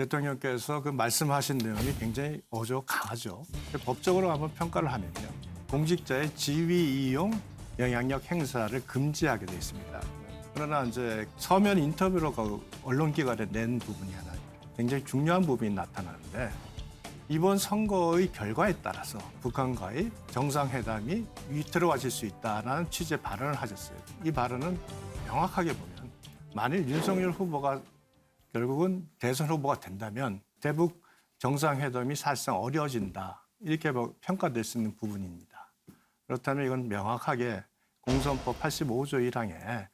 대통령께서 그 말씀하신 내용이 굉장히 강하죠. 법적으로 한번 평가를 하면요. 공직자의 지위 이용, 영향력 행사를 금지하게 돼 있습니다. 그러나 이제 서면 인터뷰로 언론기관에 낸 부분이 하나 굉장히 중요한 부분이 나타나는데 이번 선거의 결과에 따라서 북한과의 정상회담이 위태로워질 수 있다는 취지의 발언을 하셨어요. 이 발언은 명확하게 보면 만일 윤석열 후보가 결국은 대선 후보가 된다면 대북 정상회담이 사실상 어려워진다. 이렇게 평가될 수 있는 부분입니다. 그렇다면 이건 명확하게 공선법 85조 1항에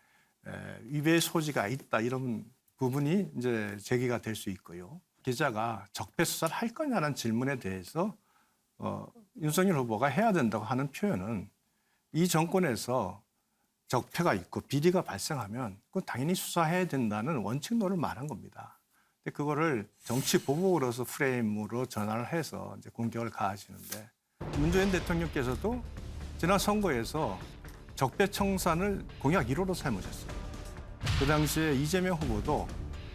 위배의 소지가 있다. 이런 부분이 이제 제기가 될 수 있고요. 기자가 적폐 수사를 할 거냐는 질문에 대해서 윤석열 후보가 해야 된다고 하는 표현은 이 정권에서 적폐가 있고 비리가 발생하면 그건 당연히 수사해야 된다는 원칙론을 말한 겁니다. 근데 그거를 정치 보복으로서 프레임으로 전환을 해서 이제 공격을 가하시는데 문재인 대통령께서도 지난 선거에서 적폐 청산을 공약 1호로 삼으셨어요. 그 당시에 이재명 후보도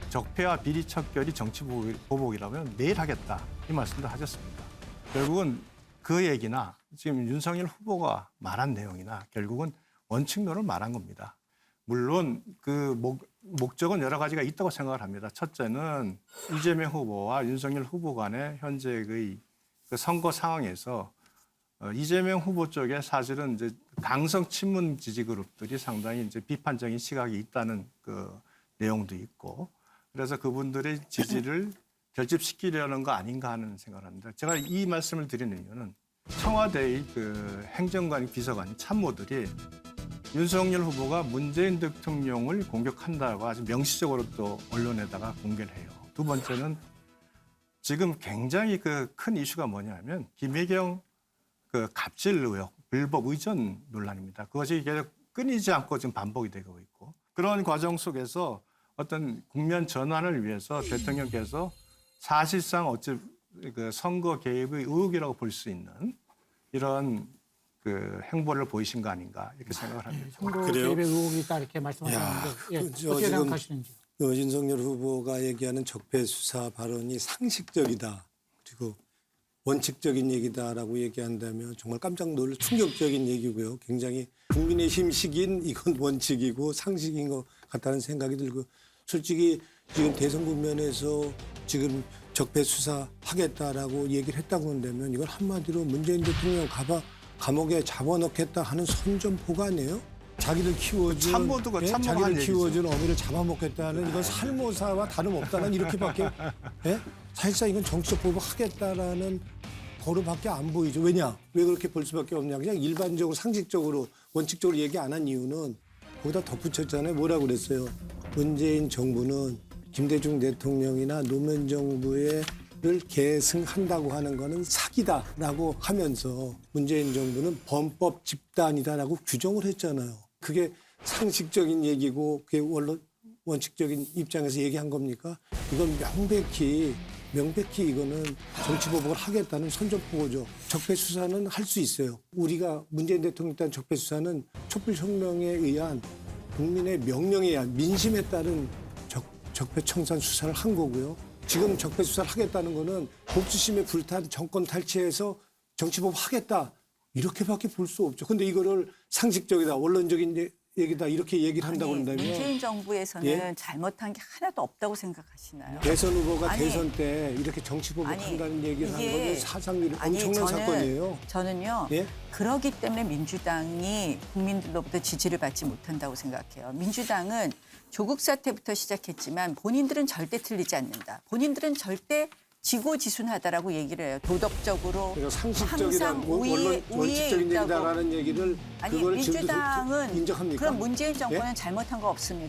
적폐와 비리 척결이 정치 보복이라면 매일 하겠다 이 말씀도 하셨습니다. 결국은 그 얘기나 지금 윤석열 후보가 말한 내용이나 결국은 원칙론을 말한 겁니다. 물론 그 목적은 여러 가지가 있다고 생각을 합니다. 첫째는 이재명 후보와 윤석열 후보 간의 현재의 그 선거 상황에서 이재명 후보 쪽에 사실은 이제 강성 친문 지지 그룹들이 상당히 이제 비판적인 시각이 있다는 그 내용도 있고 그래서 그분들의 지지를 결집시키려는 거 아닌가 하는 생각을 합니다. 제가 이 말씀을 드리는 이유는 청와대의 그 행정관, 비서관, 참모들이 윤석열 후보가 문재인 대통령을 공격한다고 아주 명시적으로 또 언론에다가 공개를 해요. 두 번째는 지금 굉장히 그 큰 이슈가 뭐냐면 김혜경 그 갑질 의혹, 불법 의전 논란입니다. 그것이 계속 끊이지 않고 지금 반복이 되고 있고 그런 과정 속에서 어떤 국면 전환을 위해서 대통령께서 사실상 어찌 그 선거 개입의 의혹이라고 볼 수 있는 이런 그 행보를 보이신 거 아닌가 이렇게 생각을 합니다. 선거 개입의 의혹이 있다 이렇게 말씀하셨는데 예, 어떻게 생각하시는지요? 윤석열 후보가 얘기하는 적폐 수사 발언이 상식적이다. 그리고 원칙적인 얘기다라고 얘기한다면 정말 깜짝 놀랄 충격적인 얘기고요. 굉장히 국민의힘식인 이건 원칙이고 상식인 것 같다는 생각이 들고 솔직히 지금 대선 국면에서 지금 적폐 수사하겠다라고 얘기를 했다고 한다면 이걸 한마디로 문재인 대통령 감옥에 잡아넣겠다 하는 선전포고 아니에요? 자기를 키워준 참모두가 자기를 키워준 어미를 잡아먹겠다는 이건 살모사와 다름없다는 이렇게밖에 사실상 이건 정치적 보복하겠다라는 거로밖에 안 보이죠. 왜냐? 왜 그렇게 볼 수밖에 없냐? 그냥 일반적으로 상식적으로 원칙적으로 얘기 안 한 이유는 거기다 덧붙였잖아요. 뭐라고 그랬어요? 문재인 정부는 김대중 대통령이나 노무현 정부를 계승한다고 하는 거는 사기다라고 하면서 문재인 정부는 범법 집단이다라고 규정을 했잖아요. 그게 상식적인 얘기고 그게 원칙적인 입장에서 얘기한 겁니까? 이건 명백히 이거는 정치보복을 하겠다는 선전포고죠. 적폐 수사는 할 수 있어요. 우리가 문재인 대통령에 따른 적폐 수사는 촛불혁명에 의한 국민의 명령에 의한 민심에 따른 적폐 청산 수사를 한 거고요. 지금 적폐 수사를 하겠다는 거는 복수심에 불탄 정권 탈취해서 정치보복 하겠다. 이렇게밖에 볼 수 없죠. 근데 이거를 상식적이다, 원론적인 얘기다 이렇게 얘기를 한다고 한다면 문재인 정부에서는 예? 잘못한 게 하나도 없다고 생각하시나요? 대선 후보가 대선 때 이렇게 정치보복한다는 얘기를 하는 건 사상률이 엄청난 사건이에요. 저는요. 예? 그러기 때문에 민주당이 국민들로부터 지지를 받지 못한다고 생각해요. 민주당은 조국 사태부터 시작했지만 본인들은 절대 틀리지 않는다. 본인들은 절대 지고지순하다라고 얘기를 해요. 도덕적으로 그러니까 상식적이다, 항상 우위에 원칙적인 있다고. 얘기다라는 얘기를 아니 그걸 민주당은 인정합니까? 그럼 문재인 정권은 예? 잘못한 거 없습니다.